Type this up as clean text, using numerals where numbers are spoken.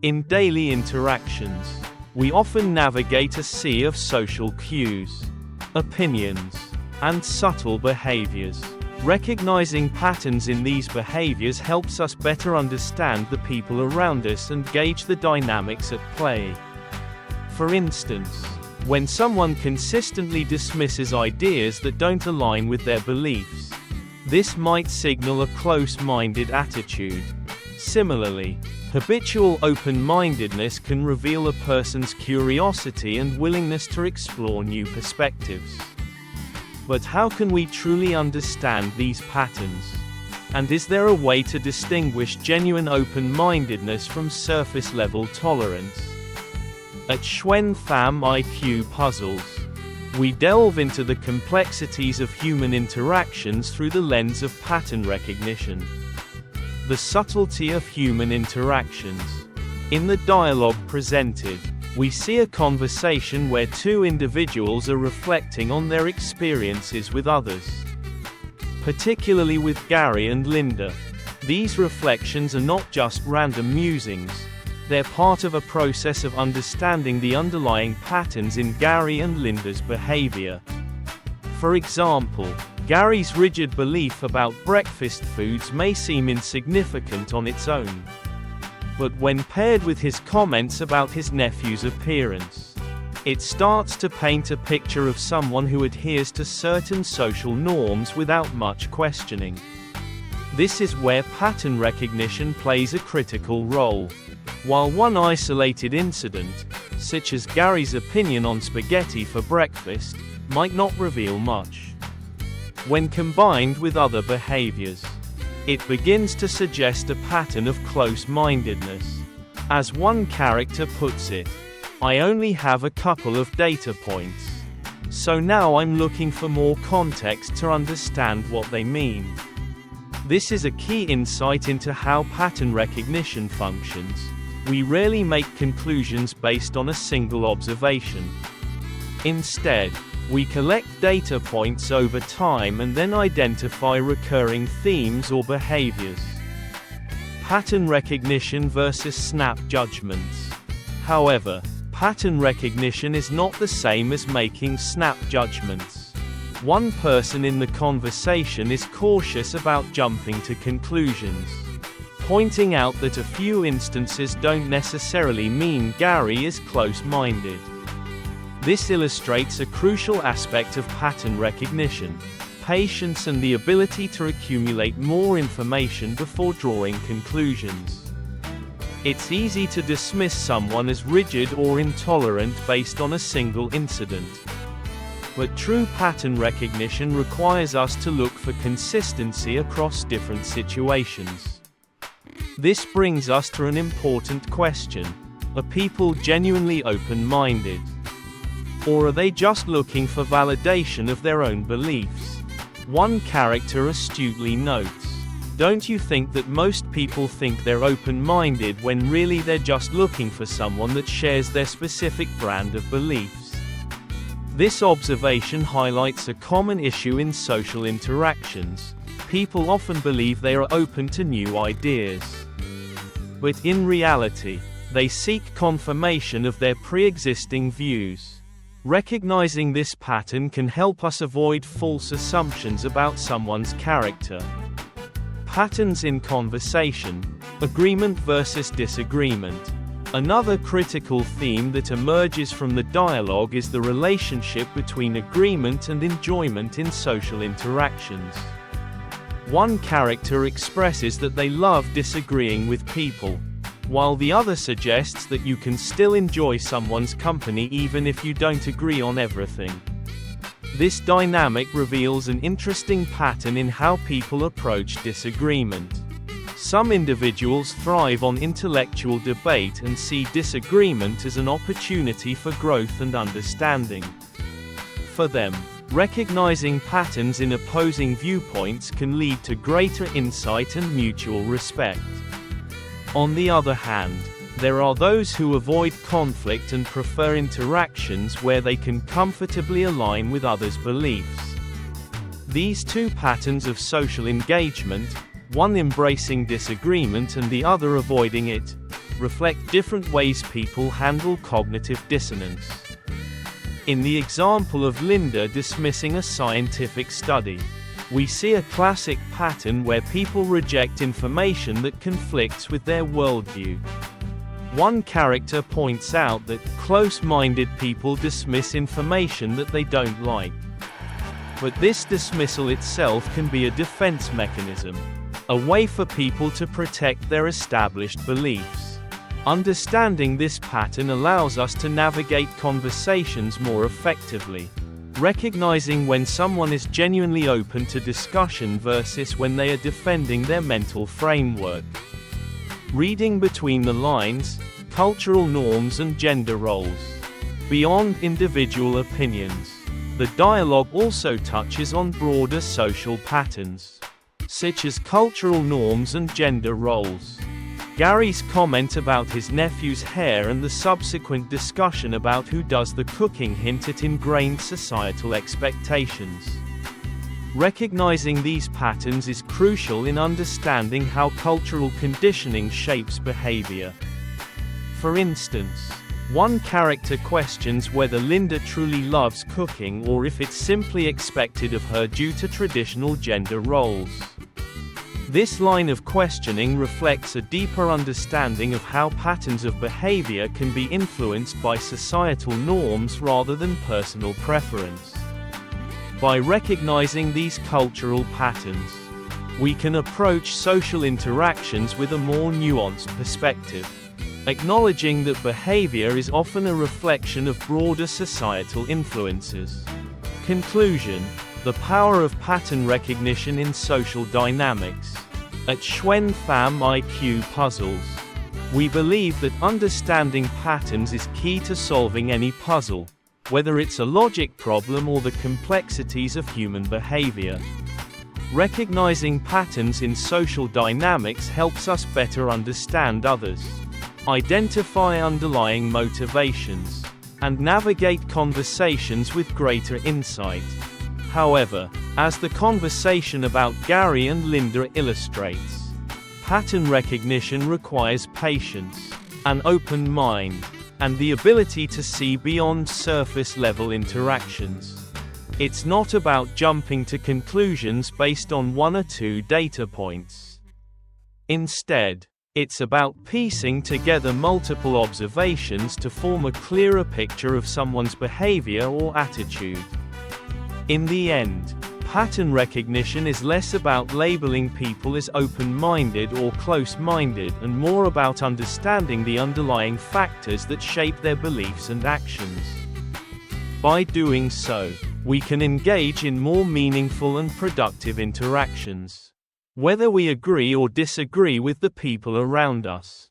In daily interactions, we often navigate a sea of social cues, opinions, and subtle behaviors. Recognizing patterns in these behaviors helps us better understand the people around us and gauge the dynamics at play. For instance, when someone consistently dismisses ideas that don't align with their beliefs, this might signal a close-minded attitude. Similarly, habitual open-mindedness can reveal a person's curiosity and willingness to explore new perspectives. But how can we truly understand these patterns? And is there a way to distinguish genuine open-mindedness from surface-level tolerance? At Schwen Pham IQ Puzzles, we delve into the complexities of human interactions through the lens of pattern recognition. The subtlety of human interactions. In the dialogue presented, we see a conversation where two individuals are reflecting on their experiences with others. Particularly with Gary and Linda. These reflections are not just random musings, they're part of a process of understanding the underlying patterns in Gary and Linda's behavior. For example, Gary's rigid belief about breakfast foods may seem insignificant on its own. But when paired with his comments about his nephew's appearance, it starts to paint a picture of someone who adheres to certain social norms without much questioning. This is where pattern recognition plays a critical role. While one isolated incident, such as Gary's opinion on spaghetti for breakfast, might not reveal much, when combined with other behaviors, it begins to suggest a pattern of close-mindedness. As one character puts it, "I only have a couple of data points, so now I'm looking for more context to understand what they mean." This is a key insight into how pattern recognition functions. We rarely make conclusions based on a single observation. Instead, we collect data points over time and then identify recurring themes or behaviors. Pattern recognition versus snap judgments. However, pattern recognition is not the same as making snap judgments. One person in the conversation is cautious about jumping to conclusions, pointing out that a few instances don't necessarily mean Gary is close-minded. This illustrates a crucial aspect of pattern recognition: patience and the ability to accumulate more information before drawing conclusions. It's easy to dismiss someone as rigid or intolerant based on a single incident. But true pattern recognition requires us to look for consistency across different situations. This brings us to an important question: are people genuinely open-minded? Or are they just looking for validation of their own beliefs? One character astutely notes, "Don't you think that most people think they're open-minded when really they're just looking for someone that shares their specific brand of beliefs?" This observation highlights a common issue in social interactions. People often believe they are open to new ideas. But in reality, they seek confirmation of their pre-existing views. Recognizing this pattern can help us avoid false assumptions about someone's character. Patterns in conversation. Agreement versus disagreement. Another critical theme that emerges from the dialogue is the relationship between agreement and enjoyment in social interactions. One character expresses that they love disagreeing with people, while the other suggests that you can still enjoy someone's company even if you don't agree on everything. This dynamic reveals an interesting pattern in how people approach disagreement. Some individuals thrive on intellectual debate and see disagreement as an opportunity for growth and understanding. For them, recognizing patterns in opposing viewpoints can lead to greater insight and mutual respect. On the other hand, there are those who avoid conflict and prefer interactions where they can comfortably align with others' beliefs. These two patterns of social engagement, one embracing disagreement and the other avoiding it, reflect different ways people handle cognitive dissonance. In the example of Linda dismissing a scientific study, we see a classic pattern where people reject information that conflicts with their worldview. One character points out that close-minded people dismiss information that they don't like. But this dismissal itself can be a defense mechanism, a way for people to protect their established beliefs. Understanding this pattern allows us to navigate conversations more effectively, recognizing when someone is genuinely open to discussion versus when they are defending their mental framework. Reading between the lines, cultural norms and gender roles. Beyond individual opinions, the dialogue also touches on broader social patterns, such as cultural norms and gender roles. Gary's comment about his nephew's hair and the subsequent discussion about who does the cooking hint at ingrained societal expectations. Recognizing these patterns is crucial in understanding how cultural conditioning shapes behavior. For instance, one character questions whether Linda truly loves cooking or if it's simply expected of her due to traditional gender roles. This line of questioning reflects a deeper understanding of how patterns of behavior can be influenced by societal norms rather than personal preference. By recognizing these cultural patterns, we can approach social interactions with a more nuanced perspective, acknowledging that behavior is often a reflection of broader societal influences. Conclusion: the power of pattern recognition in social dynamics. At Schwen Pham IQ Puzzles, we believe that understanding patterns is key to solving any puzzle, whether it's a logic problem or the complexities of human behavior. Recognizing patterns in social dynamics helps us better understand others, identify underlying motivations, and navigate conversations with greater insight. However, as the conversation about Gary and Linda illustrates, pattern recognition requires patience, an open mind, and the ability to see beyond surface-level interactions. It's not about jumping to conclusions based on one or two data points. Instead, it's about piecing together multiple observations to form a clearer picture of someone's behavior or attitude. In the end, pattern recognition is less about labeling people as open-minded or close-minded and more about understanding the underlying factors that shape their beliefs and actions. By doing so, we can engage in more meaningful and productive interactions, whether we agree or disagree with the people around us.